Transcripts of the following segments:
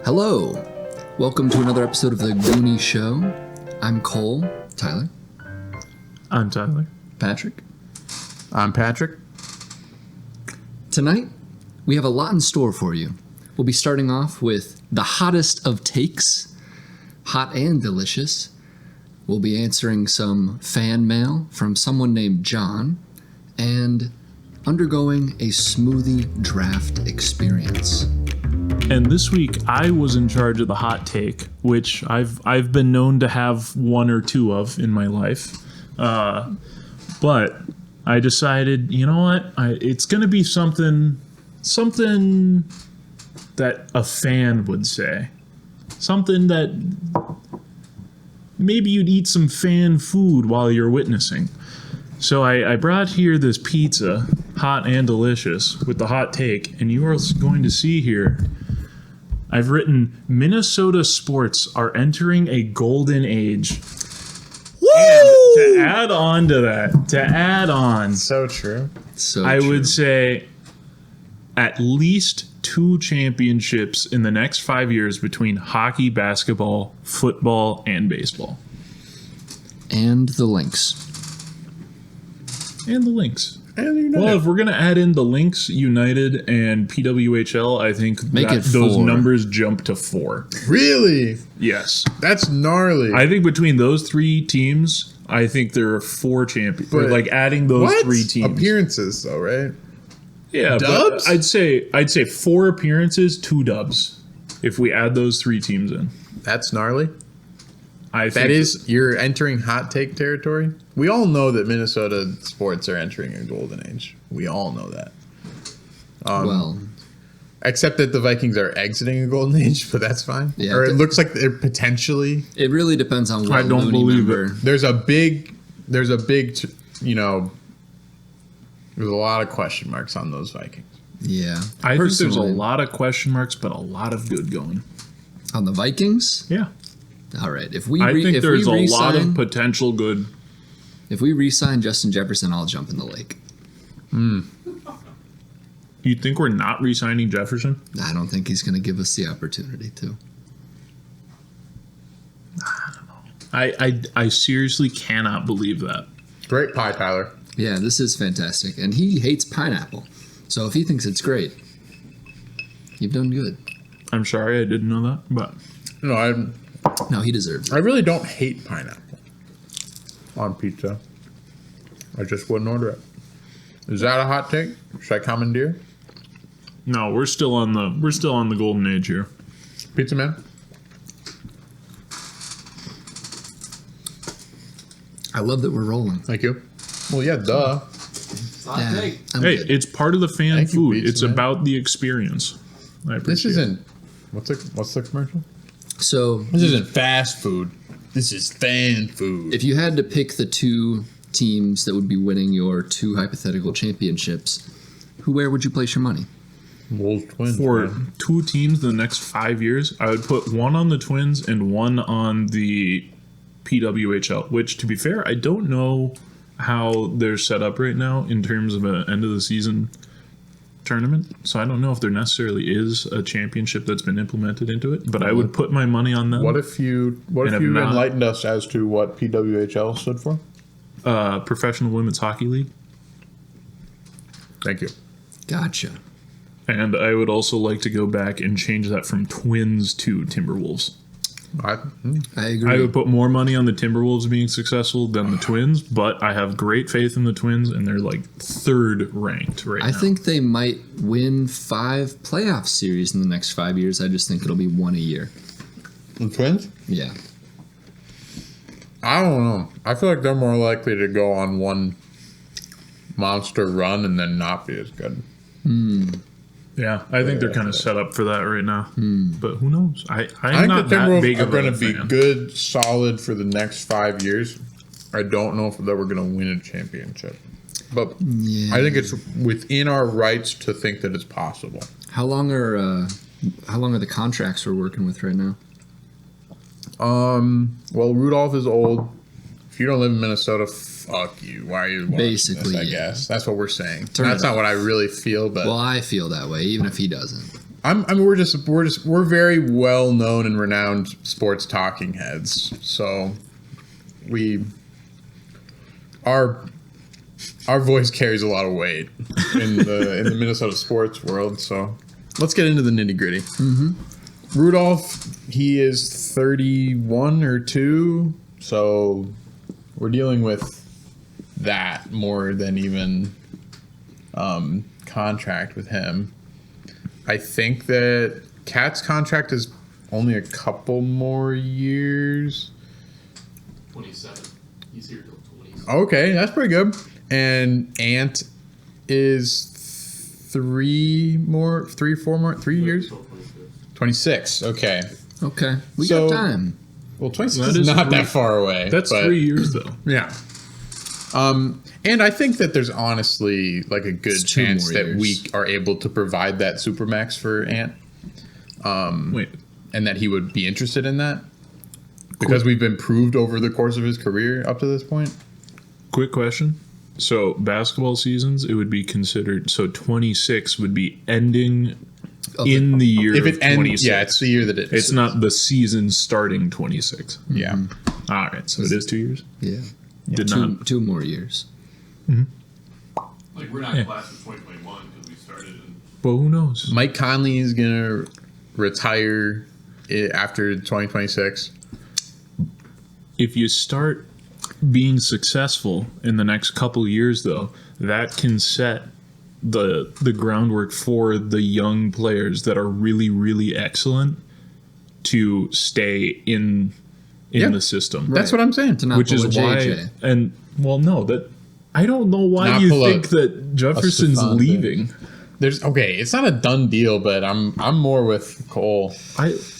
Hello, welcome to another episode of the Looney Show. I'm Cole. Tyler. I'm Tyler. Patrick. I'm Patrick. Tonight, we have a lot in store for you. We'll be starting off with the hottest of takes, hot and delicious. We'll be answering some fan mail from someone named John, and undergoing a smoothie draft experience. And this week I was in charge of the hot take, which I've been known to have one or two of in my life. But I decided, you know what? It's going to be something that a fan would say. Something that maybe you'd eat some fan food while you're witnessing. So I brought here this pizza, hot and delicious, with the hot take, and you are going to see here, I've written, Minnesota sports are entering a golden age. Woo! And to add on to that, So true. I would say at least 2 championships in the next 5 years between hockey, basketball, football, and baseball. And the Lynx. And the Lynx. And United. Well, if we're going to add in the Lynx, United, and PWHL, I think those 4. numbers jump to 4. Really? Yes. That's gnarly. I think between those 3 teams, I think there are 4 champions. Or like adding those what? 3 teams. Appearances, though, right? Yeah, Dubs? but I'd say 4 appearances, 2 dubs. If we add those 3 teams in. That's gnarly. I think That is, you're entering hot take territory. We all know that Minnesota sports are entering a golden age. We all know that. Well, Except that the Vikings are exiting a golden age, but that's fine. Yeah, Or it looks like they're potentially. it really depends on what I don't Looney believe member. it. There's a big, there's a lot of question marks on those Vikings. Yeah. I think there's a Personally, lot of question marks, but a lot of good going. on the Vikings. Yeah. All right. If we I think if there's we a lot of re-sign- potential good. If we re-sign Justin Jefferson, I'll jump in the lake. You think we're not re-signing Jefferson? I don't think he's going to give us the opportunity to. I seriously cannot believe that. Great pie, Tyler. Yeah, this is fantastic. And he hates pineapple. So if he thinks it's great, you've done good. I'm sorry I didn't know that, but No, he deserves it. I really don't hate pineapple on pizza. I just wouldn't order it. Is that a hot take? Should I commandeer? no, we're still on the golden age here. Pizza man? I love that we're rolling. Thank you. Well, yeah, duh. Yeah, I'm Hey, good. it's part of the fan Thank you, food. pizza It's man. about the experience. I This appreciate it. isn't. What's the commercial? So This isn't fast food. This is fan food. if you had to pick the 2 teams that would be winning your 2 hypothetical championships, where would you place your money? Wolves Twins. For man. 2 teams in the next 5 years, I would put one on the Twins and one on the PWHL, which, to be fair, I don't know how they're set up right now in terms of an end of the season tournament. So I don't know if there necessarily is a championship that's been implemented into it, but I would put my money on them. What if you And if not- enlightened us as to what PWHL stood for? Professional Women's Hockey League. Thank you. Gotcha. And I would also like to go back and change that from Twins to Timberwolves. I agree. I would put more money on the Timberwolves being successful than the Twins, but I have great faith in the Twins, and they're like 3rd ranked right now. I think they might win 5 playoff series in the next 5 years. I just think it'll be 1 a year. The Twins? Yeah. I don't know. I feel like they're more likely to go on one monster run and then not be as good. Yeah, I think they're kind of set up for that right now. But who knows? I I'm think not the that big Timberwolves are of going a to be fan. good, solid for the next 5 years. I don't know if that we're going to win a championship. But Yeah. I think it's within our rights to think that it's possible. How long are the contracts we're working with right now? Well, Rudolph is old. If you don't live in Minnesota, fuck you. Why are you watching Basically, this, I yeah. guess. That's what we're saying. Turn That's it not off. what I really feel, but Well, I feel that way, even if he doesn't. we're very well known and renowned sports talking heads. So our voice carries a lot of weight in the Minnesota sports world. So let's get into the nitty gritty. Mm-hmm. Rudolph, he is 31 or 2, so we're dealing with that more than even contract with him. I think that Cat's contract is only a couple more years. 27. He's here till 27. Okay, that's pretty good. And Ant is 3 years? 26. Okay. Okay. We So- got time. Well, 26 That is is not that 3 far away. That's but- 3 years though. Yeah. And I think that there's honestly like a good It's 2 chance more that years. we are able to provide that supermax for Ant, Wait, and that he would be interested in that because we've improved over the course of his career up to this point. quick question. So basketball seasons, it would be considered. So 26 would be ending in the year If of it ends, 26. yeah, it's the year that It's not the season starting 26. Yeah. All right, so it is 2 years. Yeah. Did not. 2 more years. Like, we're not class of 2021 because we started in. Well, who knows? Mike Conley is gonna retire after 2026. If you start being successful in the next couple years, though, that can set the groundwork for the young players that are really, really excellent to stay in Yeah. the system. That's what I'm saying. To not Which is pull a why, JJ. and well, no, that I don't know why Not you pull think a that Jefferson's Stephon leaving. There's it's not a done deal, but I'm more with Cole.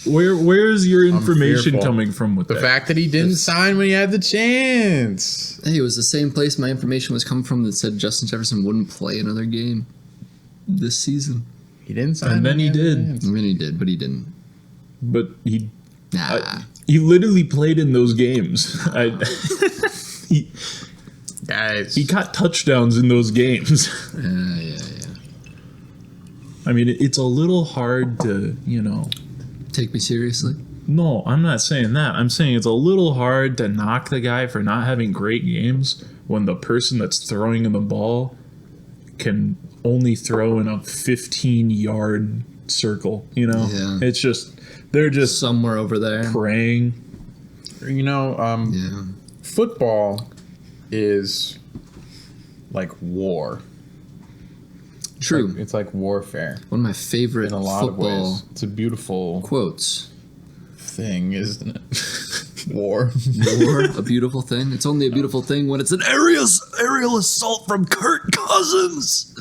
Where's your information fearful. coming from with The that? fact that he didn't sign when he had the chance. Hey, it was the same place my information was coming from that said Justin Jefferson wouldn't play another game this season. He didn't sign. And then when he had the did. chance. I mean, he did, but he didn't. But he Nah. he literally played in those games. Guys, He got touchdowns in those games. Yeah. I mean, it's a little hard to, Take me seriously? No, I'm not saying that. I'm saying it's a little hard to knock the guy for not having great games when the person that's throwing him the ball can only throw in a 15-yard circle, Yeah. It's just, they're just Somewhere over there. praying. Yeah. football is like war. True. It's like warfare One of my favorite in a lot of football ways. It's a beautiful quotes. thing, isn't it? War. War, a beautiful thing. It's only a beautiful thing when it's an aerial assault from Kirk Cousins.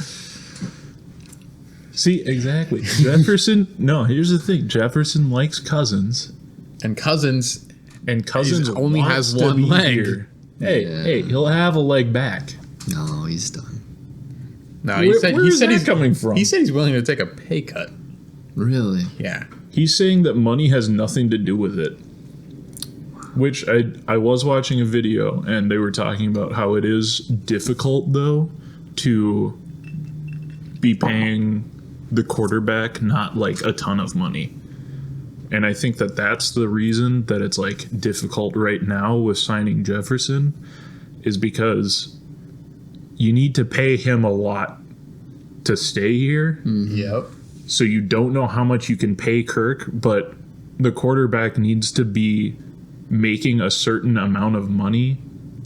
See, exactly. Jefferson, no, here's the thing. Jefferson likes Cousins, And Cousins, and Cousins only wants has to one be leg. here. Hey, Yeah. hey, he'll have a leg back. No, he's done. no, Where- he said where is that he's coming from? He said he's willing to take a pay cut. Really? Yeah. He's saying that money has nothing to do with it. Which I was watching a video and they were talking about how it is difficult though to be paying the quarterback not like a ton of money. And I think that that's the reason that it's like difficult right now with signing Jefferson is because you need to pay him a lot to stay here. Yep. So you don't know how much you can pay Kirk, but the quarterback needs to be making a certain amount of money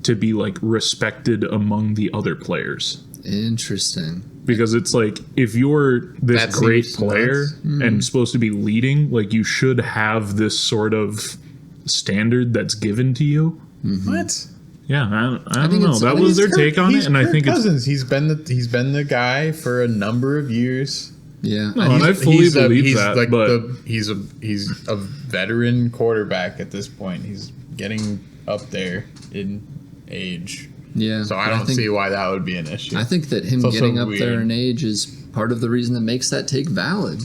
to be like respected among the other players. Interesting. Because it's like if you're this That great seems player nuts. and supposed to be leading, like you should have this sort of standard that's given to you. What? Yeah, I don't think know. it's- I That think was their Kirk- take on he's it, and I Kirk think it's Cousins. He's been the guy for a number of years. Yeah. No, and I fully believe that, like but he's a veteran quarterback at this point. He's getting up there in age, yeah. so I but don't see why that would be an issue. I think that him It's also getting up there weird. in age is part of the reason that makes that take valid.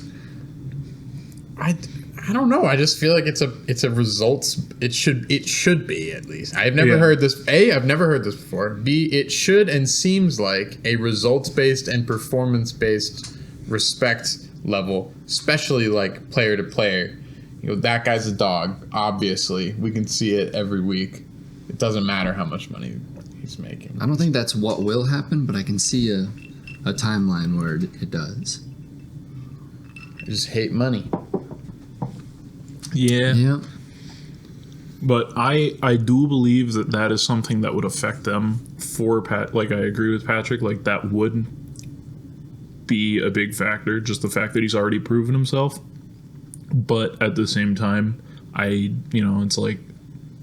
I don't know. I just feel like it's a results. It should be at least. I've never Yeah. heard this. I've never heard this before. B, it should and seems like a results based and performance based respect level, especially like player to player. You know, that guy's a dog. Obviously, we can see it every week. It doesn't matter how much money he's making. I don't think that's what will happen, but I can see a timeline where it does. I just hate money. Yeah. Yeah. But I do believe that is something that would affect them for Pat. Like, I agree with Patrick. Like, that would be a big factor. Just the fact that he's already proven himself. But at the same time, it's like,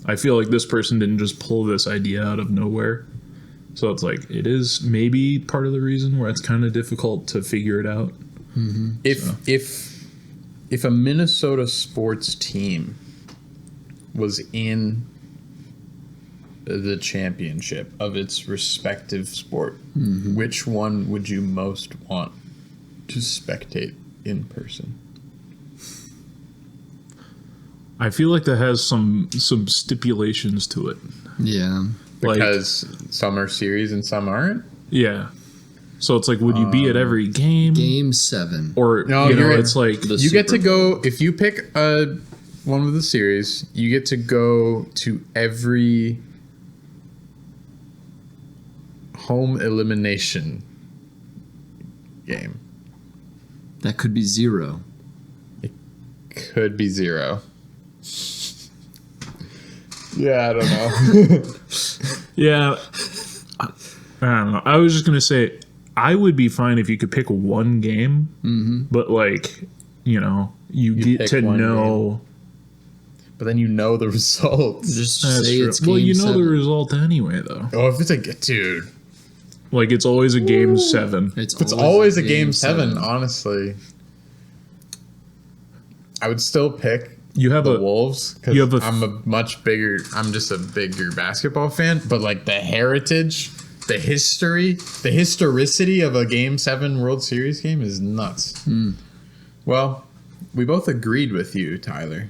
I feel like this person didn't just pull this idea out of nowhere. So it's like, it is maybe part of the reason where it's kind of difficult to figure it out. Mm-hmm. If a Minnesota sports team was in the championship of its respective sport, which one would you most want to spectate in person? I feel like that has some stipulations to it. Yeah. Because some are series and some aren't? Yeah. So it's like, would you be at every game? Game 7. Or, No, it's like... You get to go, if you pick one of the series, you get to go to every home elimination game. That could be 0. Could be 0. Yeah, I don't know. Yeah. I don't know. I was just going to say, I would be fine if you could pick one game, but like, you get pick to one know... But then you know the results. Just That's say true. it's game Well, you know 7. the result anyway, though. Oh, if it's a dude, Like, it's always a game 7. it's always a game 7. Honestly, I would still pick You have the a... Wolves you have because a- I'm just a bigger basketball fan. But like the heritage, the history, the historicity of a Game 7 World Series game is nuts. Well, we both agreed with you, Tyler.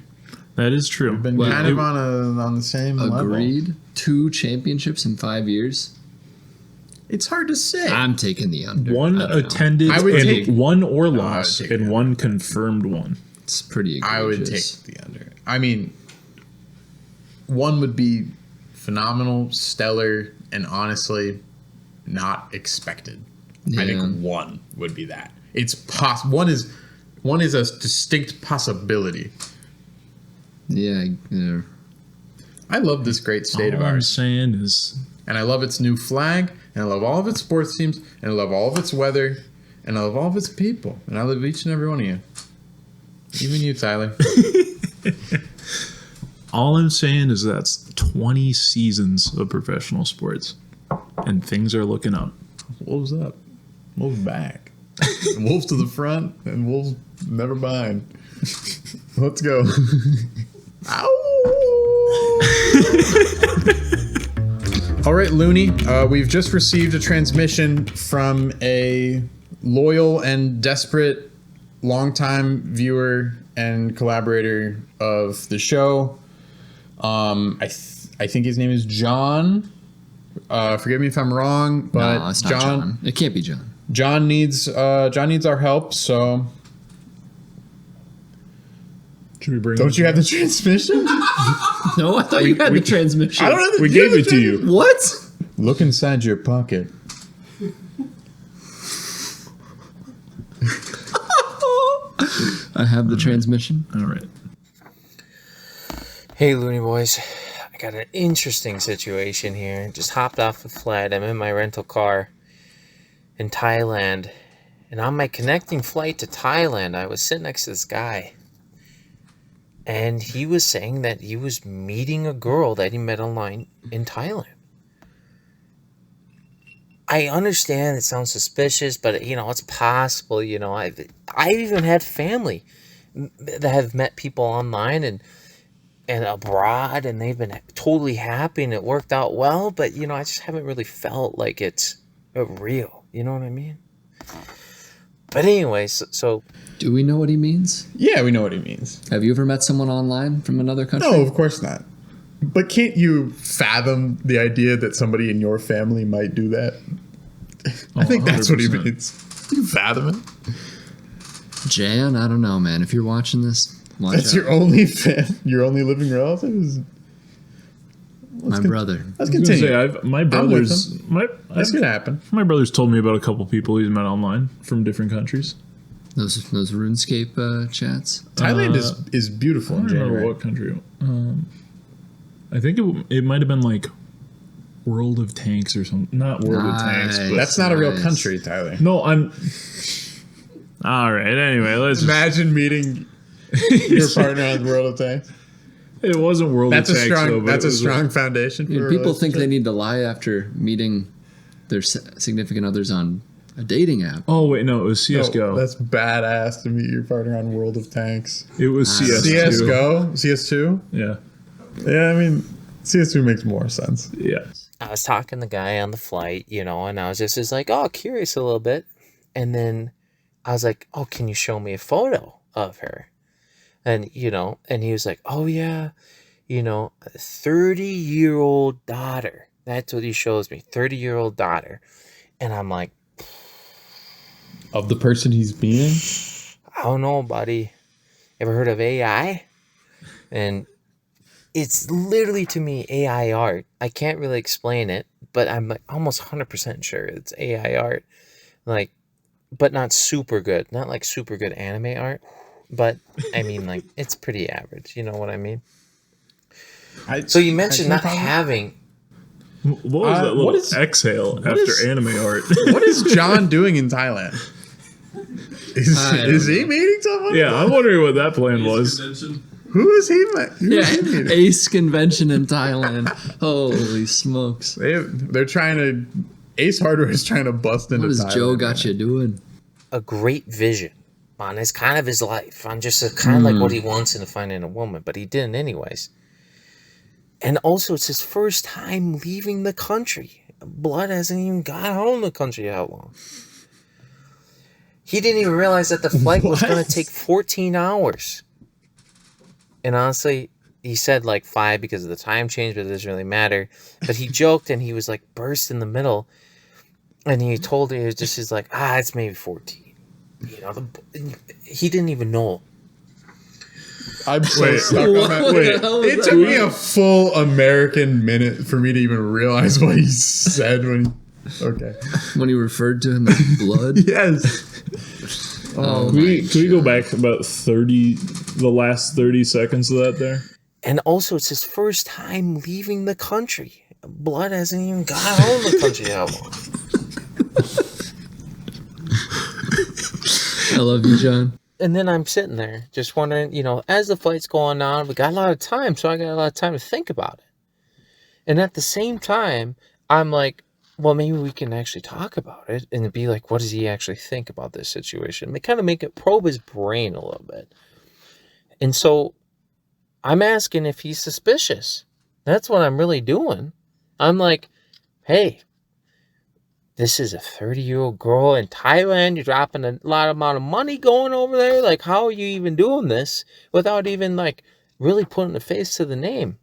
That is true. We've been Well, kind of on the same level. Agreed. 2 championships in 5 years. It's hard to say. I'm taking the under. One I don't know. attended I would and take- one or I would loss take and the one confirmed one. It's pretty egregious. I would take the under. I mean, one would be phenomenal, stellar, and honestly not expected. I Yeah. think one would be that. It's one is a distinct possibility. Yeah. I love this great state of All I'm ours, saying is... and I love its new flag, and I love all of its sports teams, and I love all of its weather, and I love all of its people, and I love each and every one of you. Even you, Tyler. All I'm saying is that's 20 seasons of professional sports, and things are looking up. Wolves up. Wolves back. Wolves to the front, and Wolves never mind. Let's go. Ow! All right, Looney. We've just received a transmission from a loyal and desperate longtime viewer and collaborator of the show. I think his name is John. Forgive me if I'm wrong, but No, it's not John. It can't be John. John needs our help. So Should we bring? don't you have the transmission? No, I thought you had the transmission. I don't have the We gave it to you. What? Look inside your pocket. I have the transmission. All right. Hey, Looney Boys. I got an interesting situation here. Just hopped off a flight. I'm in my rental car in Thailand. And on my connecting flight to Thailand, I was sitting next to this guy. And he was saying that he was meeting a girl that he met online in Thailand. I understand it sounds suspicious, but it's possible. I've even had family that have met people online and abroad, and they've been totally happy and it worked out well. But I just haven't really felt like it's real. You know what I mean? But anyway, so Do we know what he means? Yeah, we know what he means. Have you ever met someone online from another country? No, of course not. But can't you fathom the idea that somebody in your family might do that? I think that's what he 100%. means. You fathom it? Jan, I don't know, man. If you're watching this, watch That's out. your only fan. Your only living relative is My brother. Let's I was gonna continue. say, my brothers, That's gonna happen. my brother's told me about a couple people he's met online from different countries. Those RuneScape chats. Thailand is beautiful I in don't remember January. what country. I think it might have been like World of Tanks or something. Not World of Tanks, Nice. but That's not a real Nice. country, Tyler. no, I'm. All right. Anyway, let's. Imagine meeting your partner on the World of Tanks. It wasn't World That's of a Tanks. strong. though, but That's it a was strong foundation. For a People think they relationship. need to lie after meeting their significant others on a dating app. Oh wait, no, it was No, CS:GO. that's badass to meet your partner on World of Tanks. It was CS2. CS:GO, CS2. Yeah, Yeah, I mean, CS2 makes more sense. yeah. I was talking to the guy on the flight, and I was just like, oh, curious a little bit. And then I was like, oh, can you show me a photo of her? And, and he was like, oh, yeah, 30-year-old daughter. That's what he shows me, 30-year-old daughter. And I'm like, Of the person he's being, I don't know, buddy. Ever heard of AI? And it's literally, to me, AI art. I can't really explain it, but I'm like almost 100% sure it's AI art. Like, but not super good. Not like super good anime art. But, I mean, like, it's pretty average. You know what I mean? So you mentioned not having... What was that little what is- exhale after is- anime art? what is John doing in Thailand? Is he meeting someone? Yeah, I'm wondering what that plan was. Convention. Who is he? Who is he meeting? Ace convention in Thailand. Holy smokes. They're trying to. Ace Hardware is trying to bust into What has Thailand. Joe got you doing? a great vision on it's kind of his life, on just kind of like what he wants in finding a woman, but he didn't anyways. And also, it's his first time leaving the country. Blood hasn't even got home the country how long. He didn't even realize that the flight was going to take 14 hours. And honestly, he said like 5 because of the time change, but it doesn't really matter. But he joked and he was like burst in the middle. And he told her, he's like, it's maybe 14. You know, he didn't even know. I'm so Wait, stuck on that. what the hell was It that? took me a full American minute for me to even realize what he said when he... Okay. When he referred to him as blood. Yes. Oh, Can we go back about the last 30 seconds of that there? And also, it's his first time leaving the country. Blood hasn't even got home the country how long. I love you, John. And then I'm sitting there just wondering, as the flight's going on, we got a lot of time, so I got a lot of time to think about it. And at the same time, I'm like, well, maybe we can actually talk about it and be like, what does he actually think about this situation? And kind of make it probe his brain a little bit. And so I'm asking if he's suspicious. That's what I'm really doing. I'm like, hey, this is a 30-year-old girl in Thailand. You're dropping a lot amount of money going over there. Like, how are you even doing this without even, like, really putting a face to the name?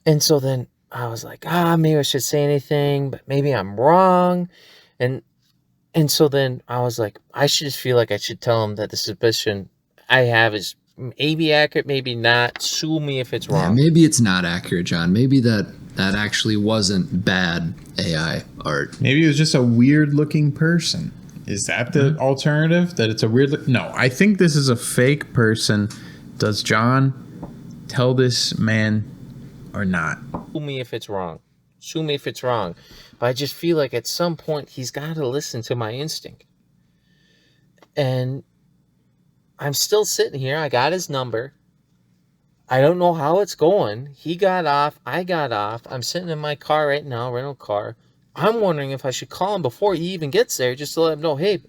And so then I was like, maybe I should say anything, but maybe I'm wrong. And so then I was like, I should just feel like I should tell him that the suspicion I have is maybe accurate, maybe not. Sue me if it's Yeah, wrong. maybe it's not accurate, John. Maybe that actually wasn't bad AI art. Maybe it was just a weird looking person. Is that the alternative? That it's a weird... No, I think this is a fake person. Does John tell this man or not? Sue me if it's wrong. Sue me if it's wrong. But I just feel like at some point he's got to listen to my instinct. And I'm still sitting here. I got his number. I don't know how it's going. He got off. I got off. I'm sitting in my car right now, rental car. I'm wondering if I should call him before he even gets there just to let him know, hey,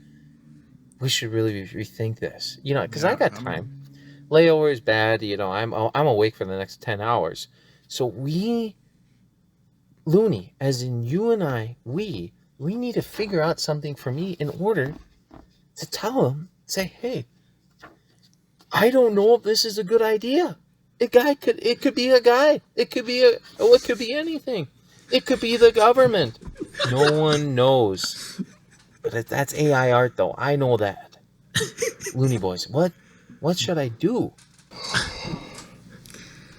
we should really rethink this. Because I got time. Layover is bad. I'm awake for the next 10 hours. So Looney, as in you and I, we need to figure out something for me in order to tell him, say, hey, I don't know if this is a good idea. It could be a guy. It could be anything. It could be the government. No one knows. But that's AI art, though. I know that. Looney Boys, what should I do?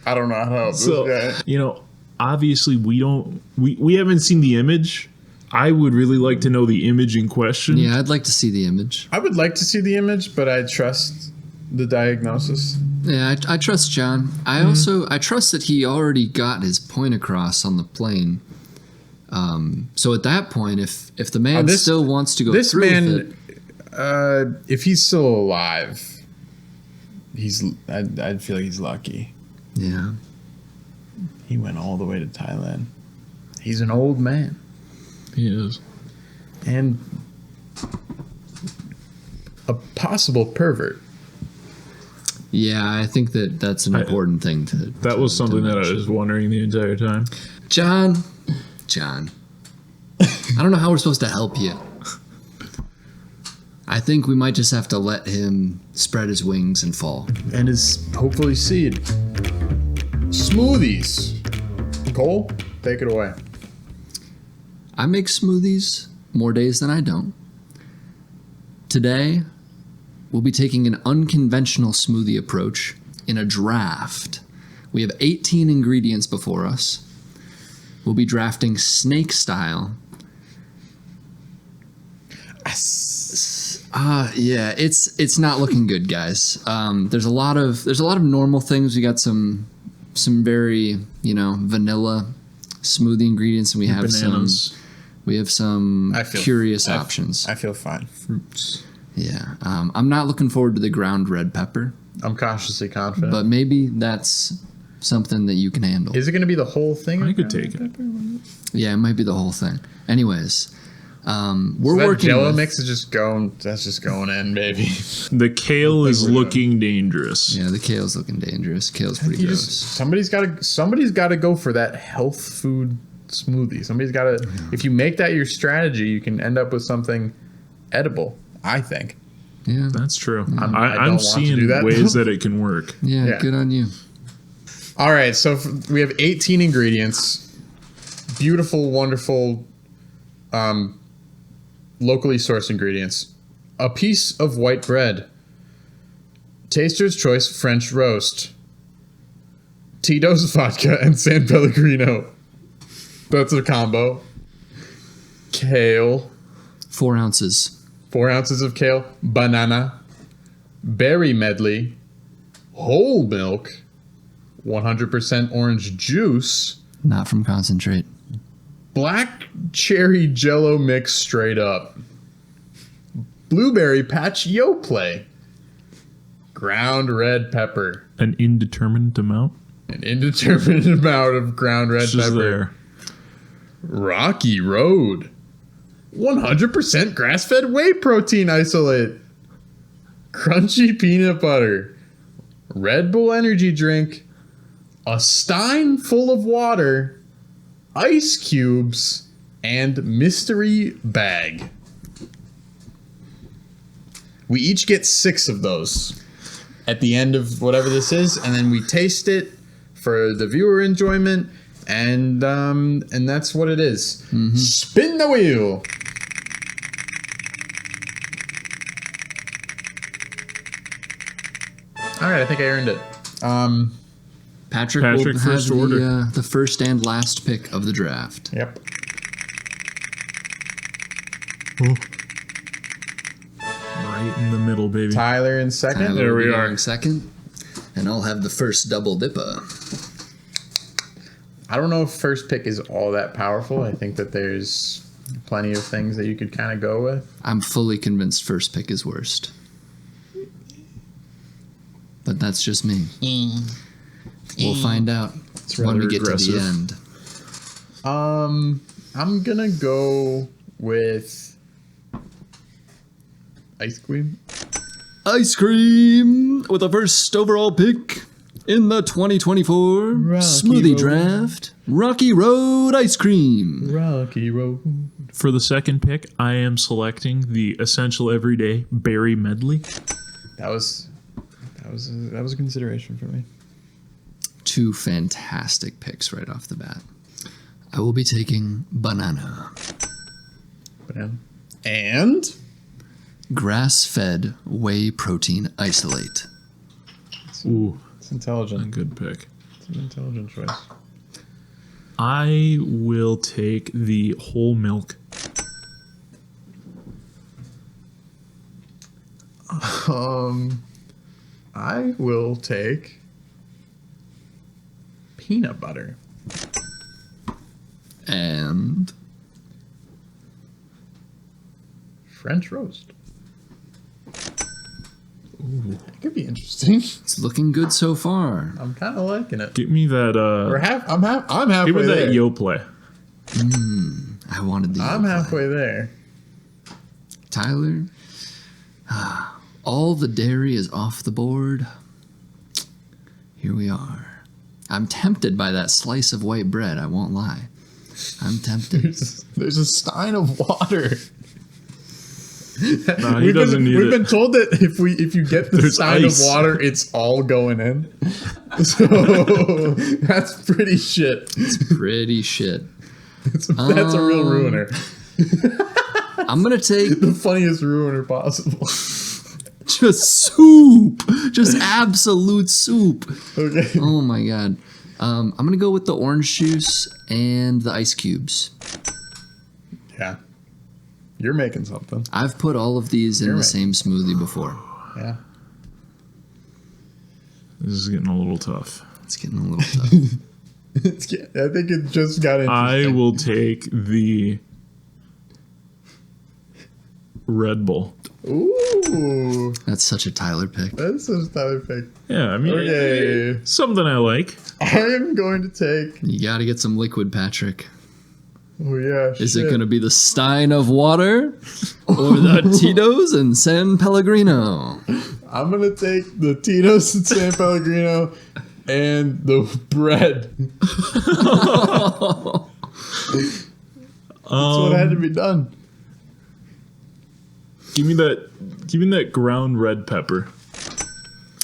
I don't know how to help So, this guy. you know, obviously we haven't seen the image. I would really like to know the image in question. Yeah, I'd like to see the image. I would like to see the image, but I trust the diagnosis. Yeah, I trust John. I trust that he already got his point across on the plane. So at that point, if the man still wants to go This through man, with it, if he's still alive, I'd feel like he's lucky. yeah, He went all the way to Thailand. He's an old man. He is. And a possible pervert. yeah, I think that's an important thing to. That was something that I mention. was wondering the entire time. John. I don't know how we're supposed to help you. I think we might just have to let him spread his wings and fall. And his, hopefully, seed. Smoothies. Cole, take it away. I make smoothies more days than I don't. Today, we'll be taking an unconventional smoothie approach in a draft. We have 18 ingredients before us. We'll be drafting snake style. Yeah, it's not looking good, guys. There's a lot of normal things. We got some very vanilla smoothie ingredients, and we have Bananas. some curious options. I feel fine. Fruits. Yeah, I'm not looking forward to the ground red pepper, I'm cautiously confident. but maybe that's something that you can handle. Is it going to be the whole thing? I could take it. Yeah, it might be the whole thing. Anyways, we're So that working. Jello with- mix is just going. That's just going in, baby. The kale is we're doing. looking dangerous. Yeah, the kale's looking dangerous. Kale's pretty You gross. just, somebody's got to go for that health food smoothie. Somebody's got to. If you make that your strategy, you can end up with something edible. I think. Yeah, That's true. I don't I'm want to seeing do that, ways though. that it can work. yeah, Yeah. good on you. All right, so we have 18 ingredients. Beautiful, wonderful, locally sourced ingredients. A piece of white bread. Taster's Choice French roast. Tito's vodka and San Pellegrino. That's a combo. Kale. 4 ounces. 4 ounces of kale. Banana. Berry medley. Whole milk. 100% orange juice. Not from concentrate. Black cherry jello mix straight up. Blueberry patch Yoplait. Ground red pepper. An indeterminate amount. An indeterminate amount of ground red It's just pepper. there. Rocky Road. 100% grass-fed whey protein isolate. Crunchy peanut butter. Red Bull energy drink. A stein full of water. Ice cubes. And mystery bag. We each get 6 of those at the end of whatever this is, and then we taste it for the viewer enjoyment, and that's what it is. Spin the wheel. All right, I think I earned it. Patrick Patrick, will have first order. the first and last pick of the draft. Yep. Right in the middle, baby. Tyler in second. Tyler There will we be are. going second, and I'll have the first double dipper. I don't know if first pick is all that powerful. I think that there's plenty of things that you could kind of go with. I'm fully convinced first pick is worst. But that's just me. We'll find out when rather we get to aggressive. the end. I'm gonna go with ice cream. Ice cream with the first overall pick in the 2024 Rocky Smoothie Road. Draft. Rocky Road Ice Cream. Rocky Road. For the second pick, I am selecting the Essential Everyday Berry Medley. That was a consideration for me. 2 fantastic picks right off the bat. I will be taking banana. Banana. And grass-fed whey protein isolate. Ooh, It's a intelligent. good pick. It's an intelligent choice. I will take the whole milk. I will take peanut butter. And French roast. Ooh. It could be interesting. it's looking good so far. I'm kind of liking it. Give me that. I'm halfway Give me there. that Yoplait. I wanted the I'm Yoplait. halfway there. Tyler, all the dairy is off the board. Here we are. I'm tempted by that slice of white bread, I won't lie. I'm tempted. There's a stein of water. No, he doesn't need We've it. been told that if you get the There's stein ice. of water, it's all going in. So that's pretty shit. Pretty shit. That's a real ruiner. I'm going to take The funniest ruiner possible. just soup. Just absolute soup. Okay. Oh my God. I'm going to go with the orange juice and the ice cubes. Yeah. You're making something. I've put all of these in You're the right. same smoothie before. Yeah. This is getting a little tough. It's getting a little tough. I think it just got interesting. I will take the Red Bull. Ooh. That's such a Tyler pick. That's a Tyler pick. Yeah, I mean, Okay. something I like. I am going to take. You got to get some liquid, Patrick. Oh, yeah. Is it going to be the Stein of Water or the Tito's and San Pellegrino? I'm going to take the Tito's and San Pellegrino and the bread. That's what had to be done. Give me that ground red pepper.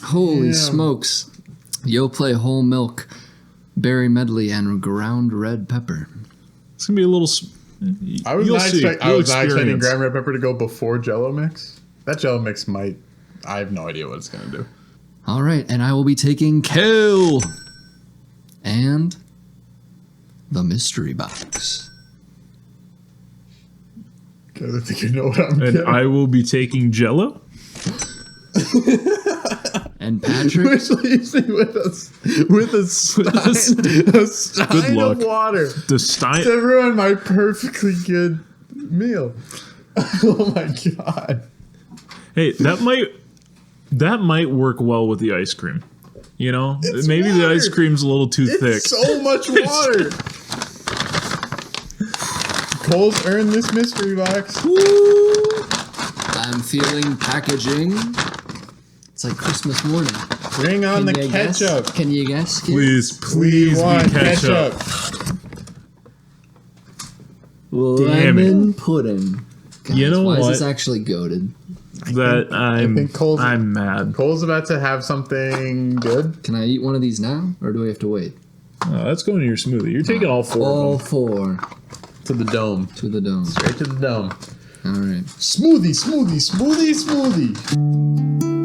Holy Yeah. smokes. Yoplait whole milk, berry medley, and ground red pepper. It's gonna be a little. I was You'll not, see. I You'll was not expecting experience. ground red pepper to go before Jello mix. That Jello mix might. I have no idea what it's going to do. All right, and I will be taking kale and the mystery box. Because I think you know what I'm And getting. I will be taking Jello. And Patrick, Which leaves me with a stein Good luck. of water The Stein. to ruin my perfectly good meal. Oh my god. Hey, that might work well with the ice cream. You know, It's maybe the water. ice cream's a little too thick. It's so much water. Cole's earned this mystery box. I'm feeling packaging. It's like Christmas morning. Bring on the you guess? ketchup. Can you guess? kids? Please We be want ketchup. Lemon pudding. Guys, You know why is what? this actually goaded? That think Cole's- I'm mad. Cole's about to have something good. Can I eat one of these now, or do we have to wait? That's going to your smoothie. You're taking all four All of them. four To the dome. to the dome. Straight to the dome. All right. Smoothie, smoothie, smoothie, smoothie.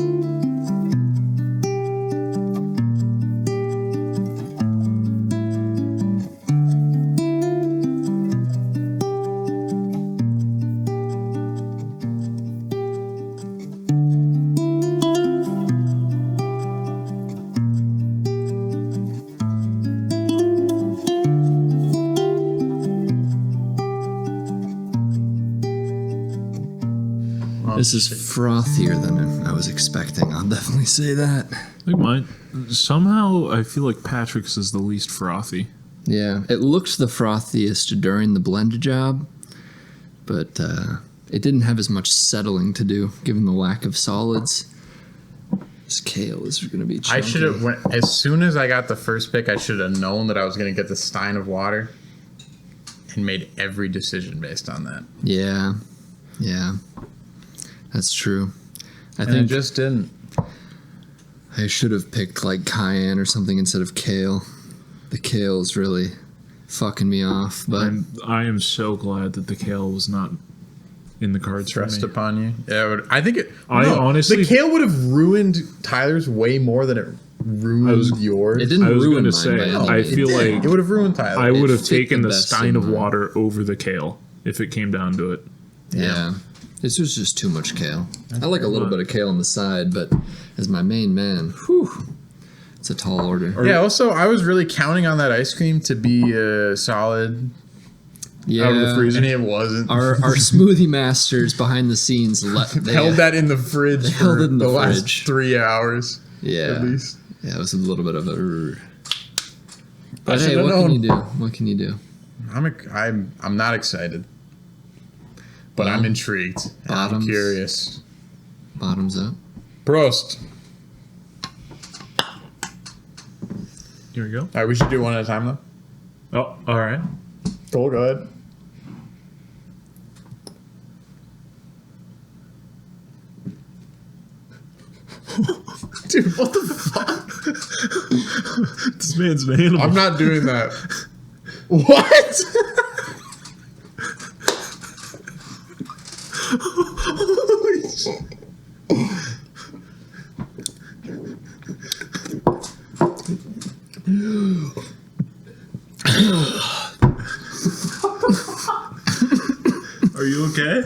This is frothier than I was expecting. I'll definitely say that. I think mine. Somehow, I feel like Patrick's is the least frothy. Yeah, it looked the frothiest during the blend job, but it didn't have as much settling to do given the lack of solids. This kale is going to be chunky. I should have as soon as I got the first pick, I should have known that I was going to get the stein of water and made every decision based on that. Yeah. That's true. I And think it just didn't. I should have picked like cayenne or something instead of kale. The kale is really fucking me off, but I am so glad that the kale was not in the cards for Thrust me. upon you. Yeah, I think it. I honestly- the kale would have ruined Tyler's way more than it ruined yours. It didn't I was ruin going to mine say, by any I means. feel like It would have ruined Tyler. I would have fit taken the the best stein in of mine. water over the kale if it came down to it. Yeah. This was just too much kale. I like a little bit of kale on the side, but as my main man, whew, it's a tall order. Yeah. Also, I was really counting on that ice cream to be solid, Yeah. Out of the freezer. and it wasn't. Our smoothie masters behind the scenes they held that in the fridge held for it in the the last fridge. 3 hours. Yeah. At least. Yeah, it was a little bit of a. But I hey, should've what known. can you do? What can you do? I'm not excited, but I'm intrigued. And I'm Bottoms. curious. Bottoms up. Prost. Here we go. All right, we should do one at a time though. Oh, all right. Cool. Go ahead. Dude, what the fuck? This man's an animal. I'm not doing that. What? Holy shit. Are you okay?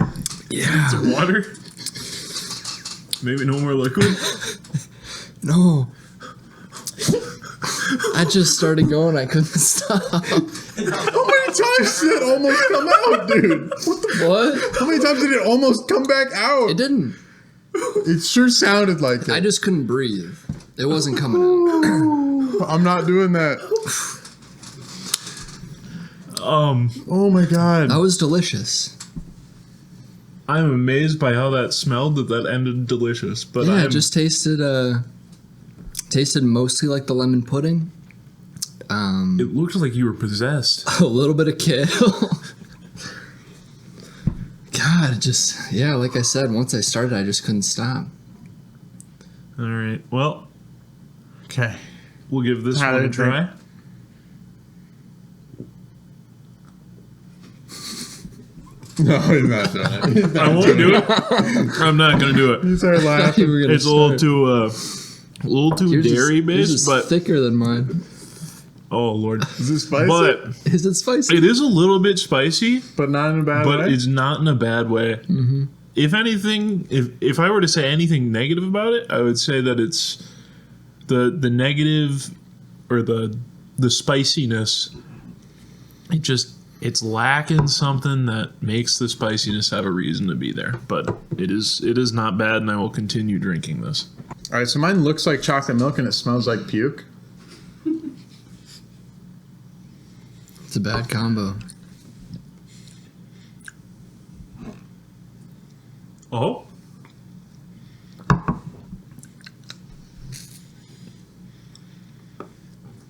Yeah. Some water? Maybe no more liquid? No. I just started going. I couldn't stop. How many times did it almost come out, dude? What? How many times did it almost come back out? It didn't. It sure sounded like it. I just couldn't breathe. It wasn't coming out. I'm not doing that. Oh my god. That was delicious. I'm amazed by how that smelled that ended delicious. But Yeah, I'm, it just tasted mostly like the lemon pudding. it looked like you were possessed. A little bit of kale. God, it just, yeah, like I said, once I started, I just couldn't stop. All right. Well, Okay. we'll give this How one a did try. No, he's not doing it. He's not I won't do it. I'm not gonna do it. He started laughing. You were gonna It's a little start. too Yours is- dairy yours based, is but thicker than mine. oh lord. Is it spicy? But Is it spicy? it is a little bit spicy, But not in a bad but way. it's not in a bad way. Mm-hmm. If anything, if I were to say anything negative about it, I would say that it's the negative or the spiciness. It's lacking something that makes the spiciness have a reason to be there. But it is not bad, and I will continue drinking this. All right, so mine looks like chocolate milk and it smells like puke. It's a bad combo. Oh.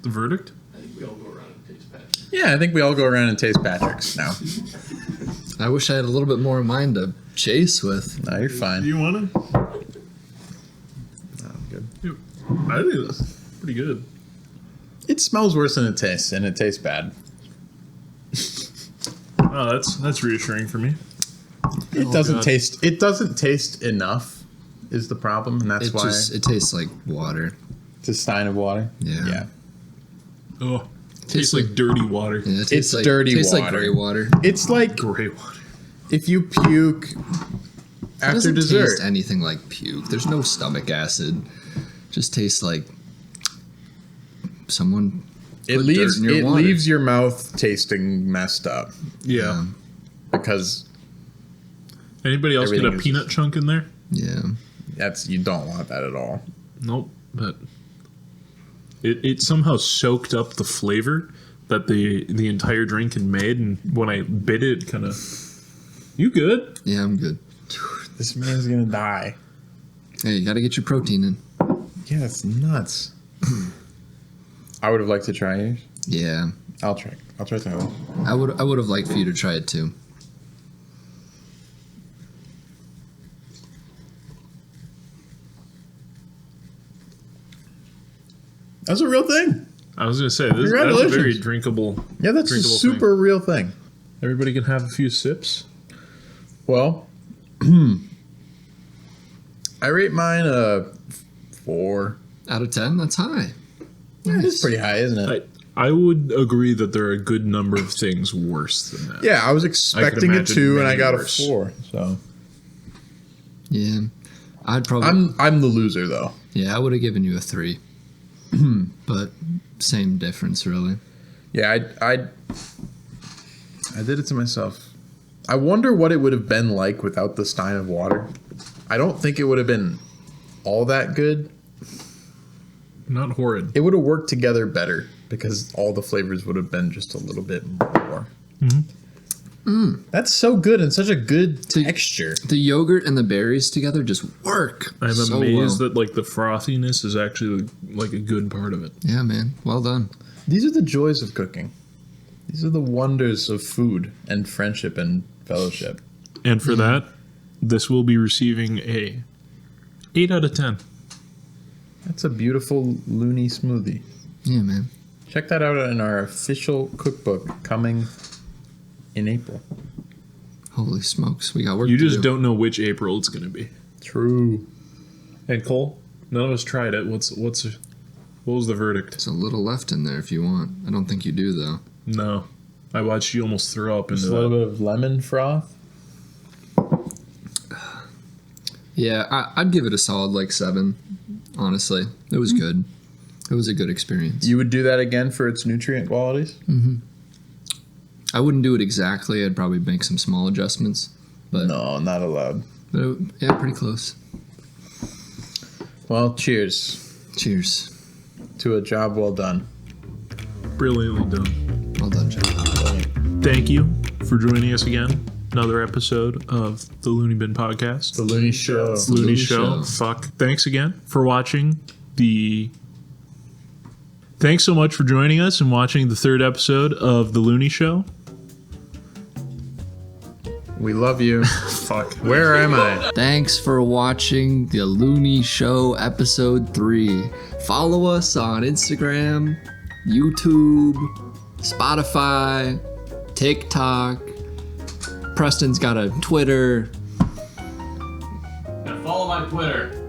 The verdict? I think we all go around and taste Patrick. Yeah, I think we all go around and taste Patrick's now. I wish I had a little bit more in mind to chase with. No, you're fine. Do you want to? No, I'm good. I think that's pretty good. It smells worse than it tastes, and it tastes bad. Oh, that's reassuring for me. It doesn't God. taste. It doesn't taste enough. Is the problem, and that's why It tastes like water. it's a stein of water. Yeah. Yeah. Oh, tastes like dirty water. Yeah, it tastes It's like, dirty tastes like water. gray water. It's like Gray water. if you puke It after doesn't dessert. taste anything like puke. There's no stomach acid. Just tastes like someone. It put leaves dirt in your it water. leaves your mouth tasting messed up Yeah. because Anybody else get a Everything is- peanut chunk in there? Yeah. you don't want that at all. Nope. But it somehow soaked up the flavor that the entire drink had made, and when I bit it, kind of. You good? Yeah, I'm good. This man's gonna die. Hey, you gotta get your protein in. Yeah, that's nuts. I would have liked to try yours. Yeah. I'll try that one. I would have liked for you to try it too. That's a real thing. I was gonna say that's a Congratulations. very drinkable. Yeah, that's a Drinkable super real thing. Everybody can have a few sips. Well, I rate mine a 4. Out of 10, that's high. It's pretty high, isn't it? I would agree that there are a good number of things worse than that. Yeah, I was expecting a imagine 2 and I many got worse. a 4. So Yeah. I'd probably... I'm the loser though. Yeah, I would have given you a 3. But same difference, really. Yeah, I did it to myself. I wonder what it would have been like without the stein of water. I don't think it would have been all that good. Not horrid. It would have worked together better because all the flavors would have been just a little bit more. That's so good and such a good texture. The yogurt and the berries together just work. I'm so amazed well. that like the frothiness is actually like a good part of it. Yeah, man. Well done. These are the joys of cooking. These are the wonders of food and friendship and fellowship. And for that, this will be receiving a 8 out of 10. That's a beautiful loony smoothie. Yeah, man. Check that out in our official cookbook coming in April. Holy smokes. We got work You to just do. don't know which April it's going to be. True. And Cole, none of us tried it. What was the verdict? There's a little left in there if you want. I don't think you do, though. No. I watched you almost throw up into Just a little that. bit of lemon froth. Yeah, I'd give it a solid, 7. Honestly. It was good. It was a good experience. You would do that again for its nutrient qualities? I wouldn't do it exactly. I'd probably make some small adjustments. But, No, not allowed. yeah, pretty close. Well, cheers Cheers. to a job well done. Brilliantly done. Well done, Jeff. Thank you for joining us again. Another episode of the Looney Bin Podcast. The Looney Show. Looney Looney Show. Show. Fuck. Thanks again for watching Thanks so much for joining us and watching the 3rd episode of the Looney Show. We love you. Fuck. Where am I? Thanks for watching the Looney Show episode 3. Follow us on Instagram, YouTube, Spotify, TikTok. Preston's got a Twitter. And follow my Twitter.